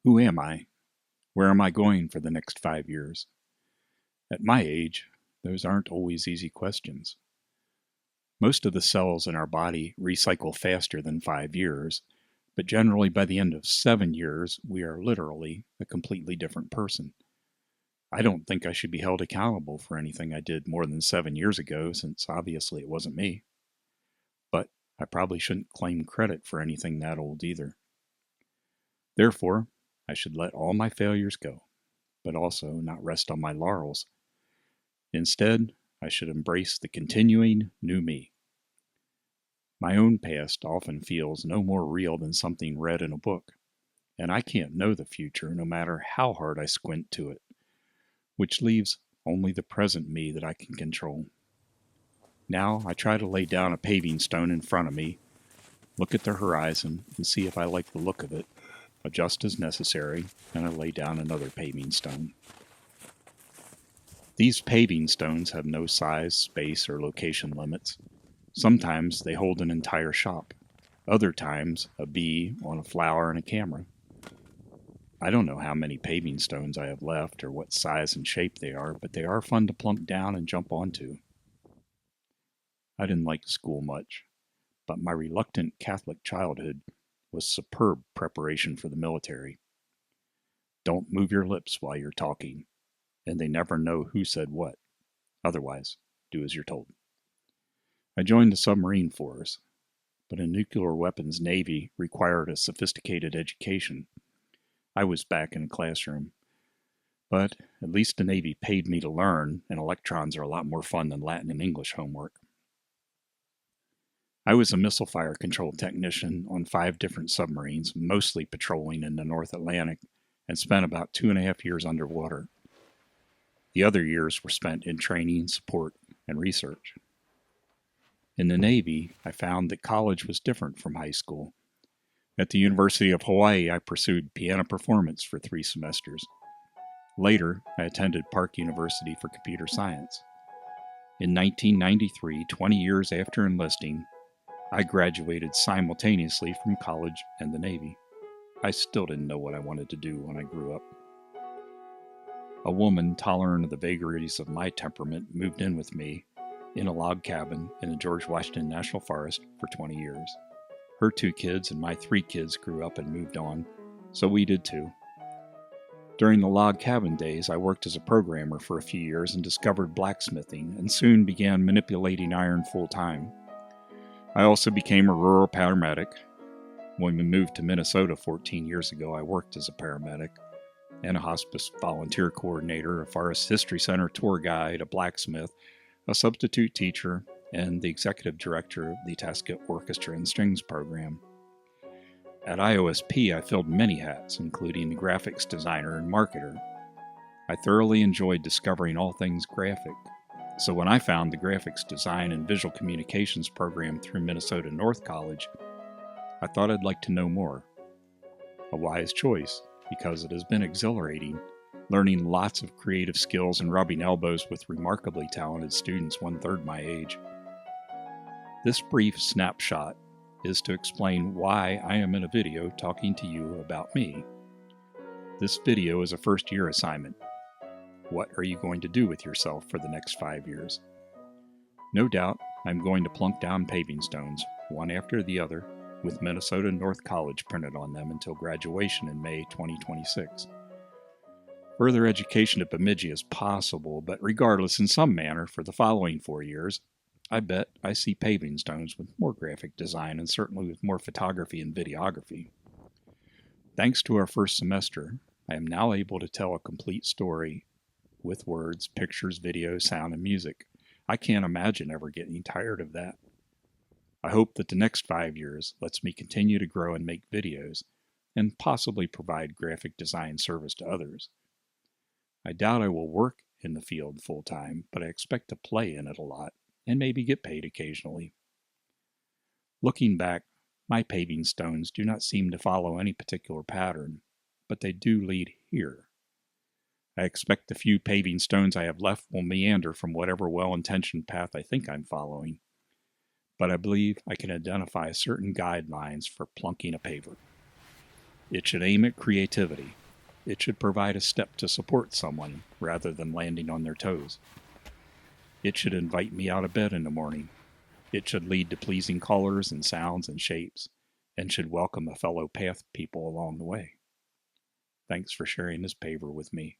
Who am I? Where am I going for the next 5 years? At my age, those aren't always easy questions. Most of the cells in our body recycle faster than 5 years, but generally by the end of 7 years, we are literally a completely different person. I don't think I should be held accountable for anything I did more than 7 years ago, since obviously it wasn't me. But I probably shouldn't claim credit for anything that old either. Therefore, I should let all my failures go, but also not rest on my laurels. Instead, I should embrace the continuing new me. My own past often feels no more real than something read in a book, and I can't know the future no matter how hard I squint to it, which leaves only the present me that I can control. Now I try to lay down a paving stone in front of me, look at the horizon, and see if I like the look of it, adjust as necessary, and I lay down another paving stone. These paving stones have no size, space, or location limits. Sometimes they hold an entire shop. Other times, a bee on a flower and a camera. I don't know how many paving stones I have left or what size and shape they are, but they are fun to plunk down and jump onto. I didn't like school much, but my reluctant Catholic childhood was superb preparation for the military. Don't move your lips while you're talking, and they never know who said what. Otherwise, do as you're told. I joined the submarine force, but a nuclear weapons navy required a sophisticated education. I was back in the classroom, but at least the Navy paid me to learn, and electrons are a lot more fun than Latin and English homework. I was a missile fire control technician on 5 different submarines, mostly patrolling in the North Atlantic, and spent about 2.5 years underwater. The other years were spent in training, support, and research. In the Navy, I found that college was different from high school. At the University of Hawaii, I pursued piano performance for 3 semesters. Later, I attended Park University for computer science. In 1993, 20 years after enlisting, I graduated simultaneously from college and the Navy. I still didn't know what I wanted to do when I grew up. A woman tolerant of the vagaries of my temperament moved in with me in a log cabin in the George Washington National Forest for 20 years. Her 2 kids and my 3 kids grew up and moved on, so we did too. During the log cabin days, I worked as a programmer for a few years and discovered blacksmithing, and soon began manipulating iron full-time. I also became a rural paramedic. When we moved to Minnesota 14 years ago, I worked as a paramedic and a hospice volunteer coordinator, a forest history center tour guide, a blacksmith, a substitute teacher, and the executive director of the Itasca Orchestra and Strings program. At IOSP, I filled many hats, including the graphics designer and marketer. I thoroughly enjoyed discovering all things graphic, so when I found the graphics design and visual communications program through Minnesota North College, I thought I'd like to know more. A wise choice, because it has been exhilarating, learning lots of creative skills and rubbing elbows with remarkably talented students 1/3 my age. This brief snapshot is to explain why I am in a video talking to you about me. This video is a first-year assignment. What are you going to do with yourself for the next 5 years? No doubt, I'm going to plunk down paving stones, one after the other, with Minnesota North College printed on them until graduation in May 2026. Further education at Bemidji is possible, but regardless, in some manner, for the following 4 years, I bet I see paving stones with more graphic design and certainly with more photography and videography. Thanks to our first semester, I am now able to tell a complete story with words, pictures, video, sound, and music. I can't imagine ever getting tired of that. I hope that the next 5 years lets me continue to grow and make videos, and possibly provide graphic design service to others. I doubt I will work in the field full-time, but I expect to play in it a lot, and maybe get paid occasionally. Looking back, my paving stones do not seem to follow any particular pattern, but they do lead here. I expect the few paving stones I have left will meander from whatever well-intentioned path I think I'm following, but I believe I can identify certain guidelines for plunking a paver. It should aim at creativity, It should provide a step to support someone rather than landing on their toes. It should invite me out of bed in the morning. It should lead to pleasing colors and sounds and shapes, and should welcome a fellow path people along the way. Thanks for sharing this paver with me.